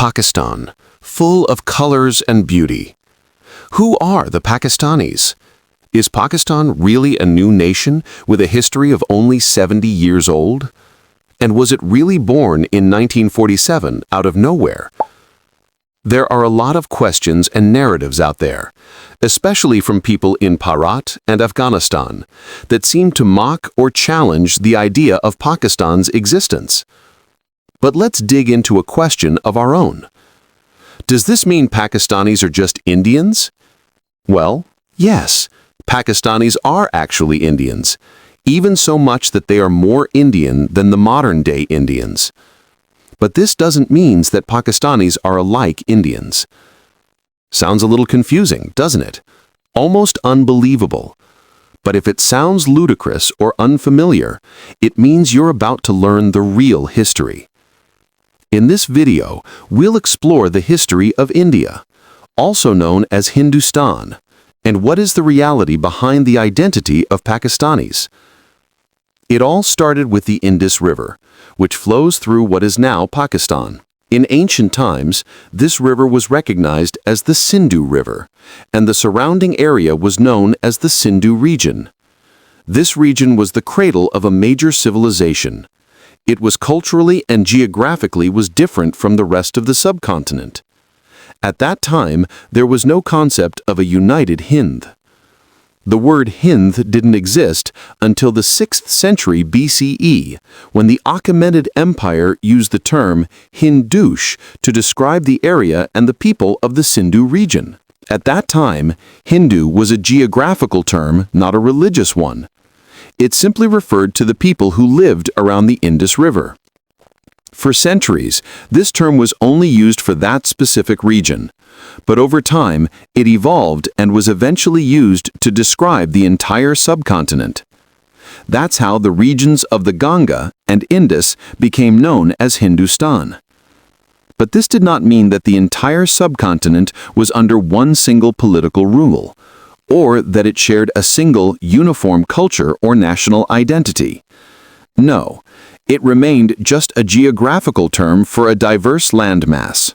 Pakistan, full of colors and beauty. Who are the Pakistanis? Is Pakistan really a new nation with a history of only 70 years old? And was it really born in 1947 out of nowhere? There are a lot of questions and narratives out there, especially from people in Bharat and Afghanistan, that seem to mock or challenge the idea of Pakistan's existence. But let's dig into a question of our own. Does this mean Pakistanis are just Indians? Well, yes, Pakistanis are actually Indians, even so much that they are more Indian than the modern-day Indians. But this doesn't mean that Pakistanis are alike Indians. Sounds a little confusing, doesn't it? Almost unbelievable. But if it sounds ludicrous or unfamiliar, it means you're about to learn the real history. In this video, we'll explore the history of India, also known as Hindustan, and what is the reality behind the identity of Pakistanis. It all started with the Indus River, which flows through what is now Pakistan. In ancient times, this river was recognized as the Sindhu River, and the surrounding area was known as the Sindhu region. This region was the cradle of a major civilization. It was culturally and geographically was different from the rest of the subcontinent. At that time, there was no concept of a united Hindh. The word Hind didn't exist until the 6th century BCE, when the Achaemenid Empire used the term Hindus to describe the area and the people of the Sindhu region. At that time, Hindu was a geographical term, not a religious one. It simply referred to the people who lived around the Indus River. For centuries, this term was only used for that specific region. But over time, it evolved and was eventually used to describe the entire subcontinent. That's how the regions of the Ganga and Indus became known as Hindustan. But this did not mean that the entire subcontinent was under one single political rule, or that it shared a single uniform culture or national identity. No, it remained just a geographical term for a diverse landmass.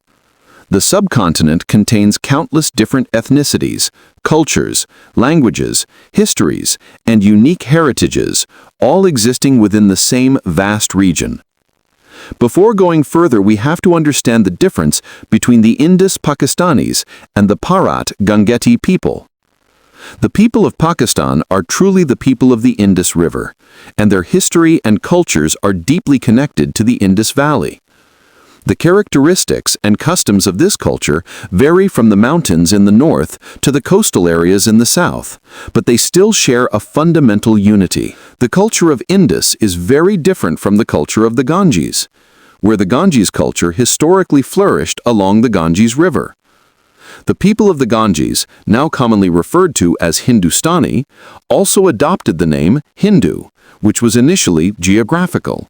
The subcontinent contains countless different ethnicities, cultures, languages, histories, and unique heritages, all existing within the same vast region. Before going further, we have to understand the difference between the Indus Pakistanis and the Bharat Gangetic people. The people of Pakistan are truly the people of the Indus River, and their history and cultures are deeply connected to the Indus Valley. The characteristics and customs of this culture vary from the mountains in the north to the coastal areas in the south, but they still share a fundamental unity. The culture of Indus is very different from the culture of the Ganges, where the Ganges culture historically flourished along the Ganges River. The people of the Ganges, now commonly referred to as Hindustani, also adopted the name Hindu, which was initially geographical.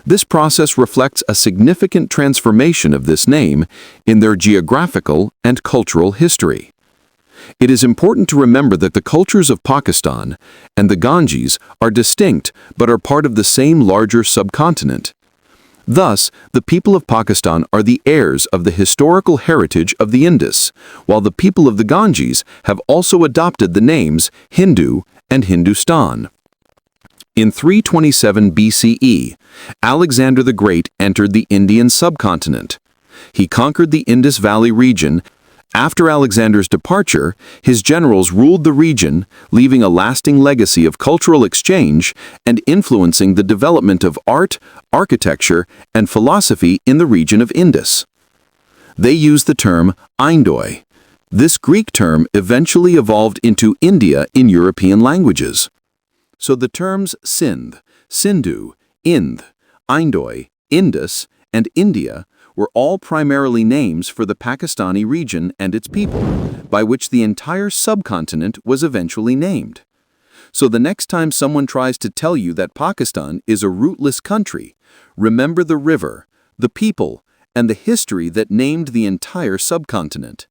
This process reflects a significant transformation of this name in their geographical and cultural history. It is important to remember that the cultures of Pakistan and the Ganges are distinct but are part of the same larger subcontinent. Thus, the people of Pakistan are the heirs of the historical heritage of the Indus, while the people of the Ganges have also adopted the names Hindu and Hindustan. In 327 BCE, Alexander the Great entered the Indian subcontinent. He conquered the Indus Valley region. After Alexander's departure, his generals ruled the region, leaving a lasting legacy of cultural exchange and influencing the development of art, architecture, and philosophy in the region of Indus. They used the term Indos. This Greek term eventually evolved into India in European languages. So the terms Sindh, Sindhu, Indh, Indos, Indus, and India were all primarily names for the Pakistani region and its people, by which the entire subcontinent was eventually named. So the next time someone tries to tell you that Pakistan is a rootless country, remember the river, the people, and the history that named the entire subcontinent.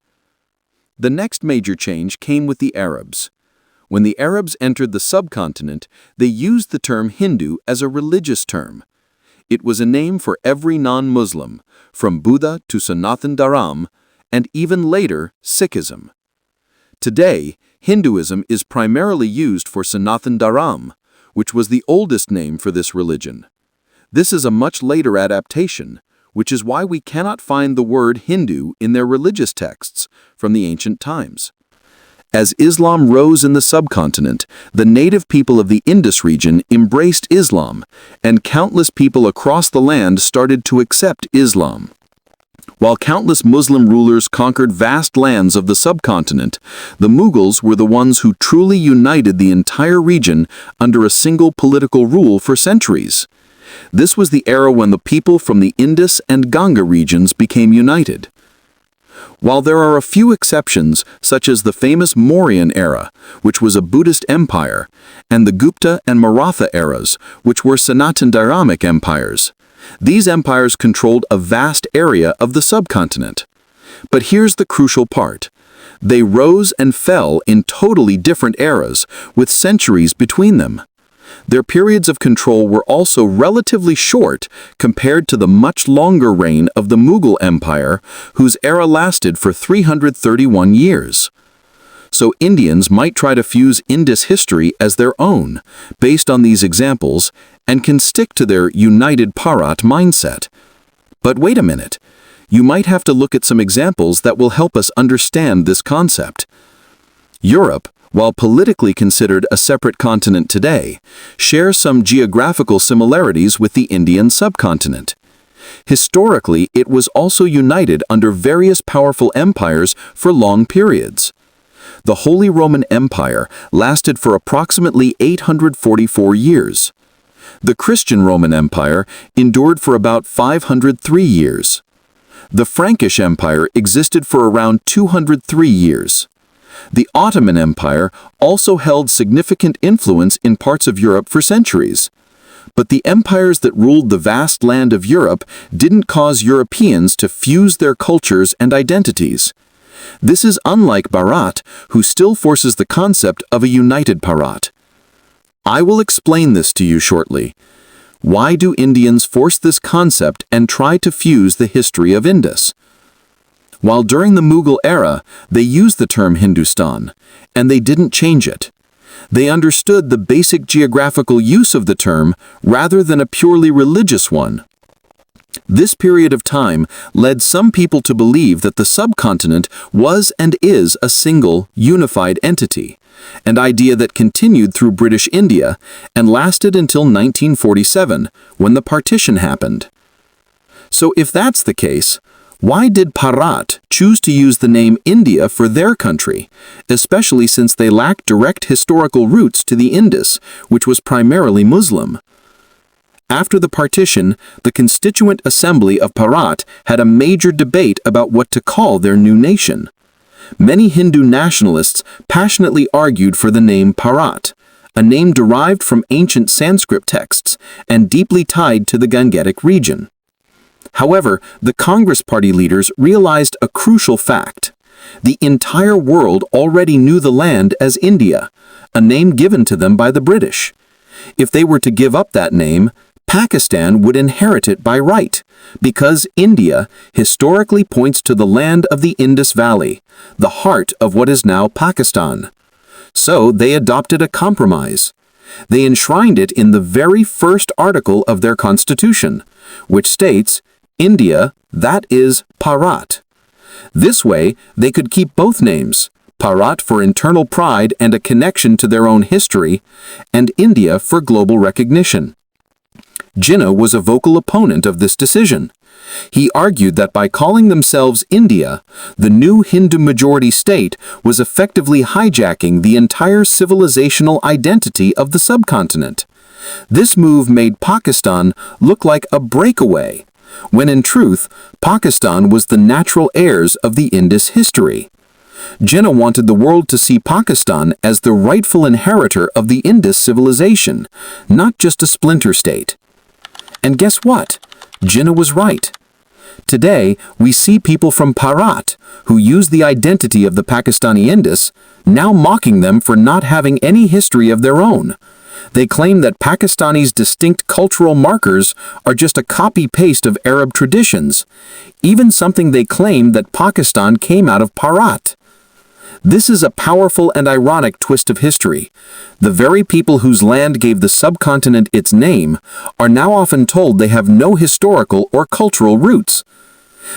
The next major change came with the Arabs. When the Arabs entered the subcontinent, they used the term Hindu as a religious term. It was a name for every non-Muslim, from Buddha to Sanatan Dharam, and even later, Sikhism. Today, Hinduism is primarily used for Sanatan Dharam, which was the oldest name for this religion. This is a much later adaptation, which is why we cannot find the word Hindu in their religious texts from the ancient times. As Islam rose in the subcontinent, the native people of the Indus region embraced Islam, and countless people across the land started to accept Islam. While countless Muslim rulers conquered vast lands of the subcontinent, the Mughals were the ones who truly united the entire region under a single political rule for centuries. This was the era when the people from the Indus and Ganga regions became united. While there are a few exceptions, such as the famous Mauryan era, which was a Buddhist empire, and the Gupta and Maratha eras, which were Sanatan Dharamic empires, these empires controlled a vast area of the subcontinent. But here's the crucial part. They rose and fell in totally different eras, with centuries between them. Their periods of control were also relatively short compared to the much longer reign of the Mughal Empire, whose era lasted for 331 years. So Indians might try to fuse Indus history as their own, based on these examples, and can stick to their united Bharat mindset. But wait a minute. You might have to look at some examples that will help us understand this concept. Europe, while politically considered a separate continent today, shares some geographical similarities with the Indian subcontinent. Historically, it was also united under various powerful empires for long periods. The Holy Roman Empire lasted for approximately 844 years. The Christian Roman Empire endured for about 503 years. The Frankish Empire existed for around 203 years. The Ottoman Empire also held significant influence in parts of Europe for centuries. But the empires that ruled the vast land of Europe didn't cause Europeans to fuse their cultures and identities. This is unlike Bharat, who still forces the concept of a united Bharat. I will explain this to you shortly. Why do Indians force this concept and try to fuse the history of Indus? While during the Mughal era, they used the term Hindustan, and they didn't change it. They understood the basic geographical use of the term rather than a purely religious one. This period of time led some people to believe that the subcontinent was and is a single, unified entity, an idea that continued through British India and lasted until 1947, when the partition happened. So if that's the case, why did Bharat choose to use the name India for their country, especially since they lacked direct historical roots to the Indus, which was primarily Muslim? After the partition, the Constituent Assembly of Bharat had a major debate about what to call their new nation. Many Hindu nationalists passionately argued for the name Bharat, a name derived from ancient Sanskrit texts and deeply tied to the Gangetic region. However, the Congress Party leaders realized a crucial fact. The entire world already knew the land as India, a name given to them by the British. If they were to give up that name, Pakistan would inherit it by right, because India historically points to the land of the Indus Valley, the heart of what is now Pakistan. So they adopted a compromise. They enshrined it in the very first article of their constitution, which states, India, that is Bharat. This way, they could keep both names, Bharat for internal pride and a connection to their own history, and India for global recognition. Jinnah was a vocal opponent of this decision. He argued that by calling themselves India, the new Hindu majority state was effectively hijacking the entire civilizational identity of the subcontinent. This move made Pakistan look like a breakaway, when in truth, Pakistan was the natural heirs of the Indus history. Jinnah wanted the world to see Pakistan as the rightful inheritor of the Indus civilization, not just a splinter state. And guess what? Jinnah was right. Today, we see people from Bharat, who use the identity of the Pakistani Indus, now mocking them for not having any history of their own. They claim that Pakistanis' distinct cultural markers are just a copy-paste of Arab traditions, even something they claim that Pakistan came out of Bharat. This is a powerful and ironic twist of history. The very people whose land gave the subcontinent its name are now often told they have no historical or cultural roots.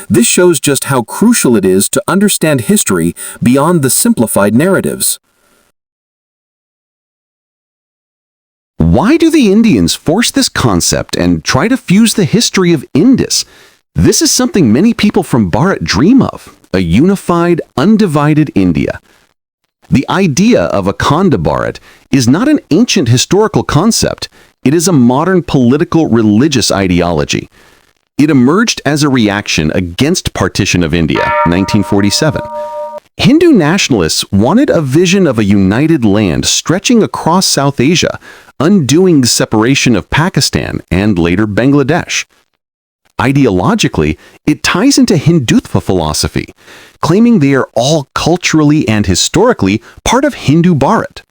This shows just how crucial it is to understand history beyond the simplified narratives. Why do the Indians force this concept and try to fuse the history of Indus? This is something many people from Bharat dream of, a unified, undivided India. The idea of Akhanda Bharat is not an ancient historical concept, it is a modern political religious ideology. It emerged as a reaction against partition of India, 1947. Hindu nationalists wanted a vision of a united land stretching across South Asia, undoing the separation of Pakistan and later Bangladesh. Ideologically, it ties into Hindutva philosophy, claiming they are all culturally and historically part of Hindu Bharat.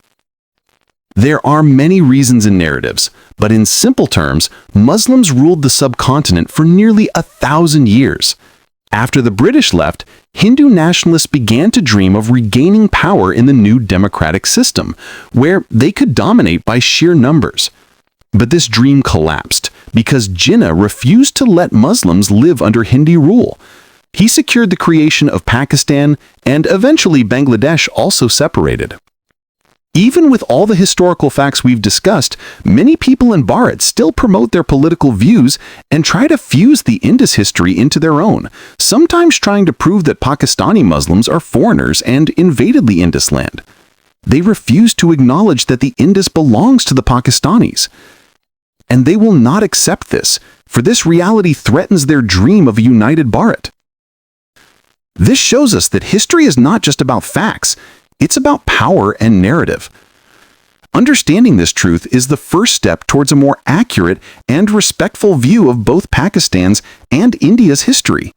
There are many reasons and narratives, but in simple terms, Muslims ruled the subcontinent for nearly 1,000 years. After the British left, Hindu nationalists began to dream of regaining power in the new democratic system, where they could dominate by sheer numbers. But this dream collapsed because Jinnah refused to let Muslims live under Hindi rule. He secured the creation of Pakistan, and eventually Bangladesh also separated. Even with all the historical facts we've discussed, many people in Bharat still promote their political views and try to fuse the Indus history into their own, sometimes trying to prove that Pakistani Muslims are foreigners and invaded the Indus land. They refuse to acknowledge that the Indus belongs to the Pakistanis. And they will not accept this, for this reality threatens their dream of a united Bharat. This shows us that history is not just about facts, it's about power and narrative. Understanding this truth is the first step towards a more accurate and respectful view of both Pakistan's and India's history.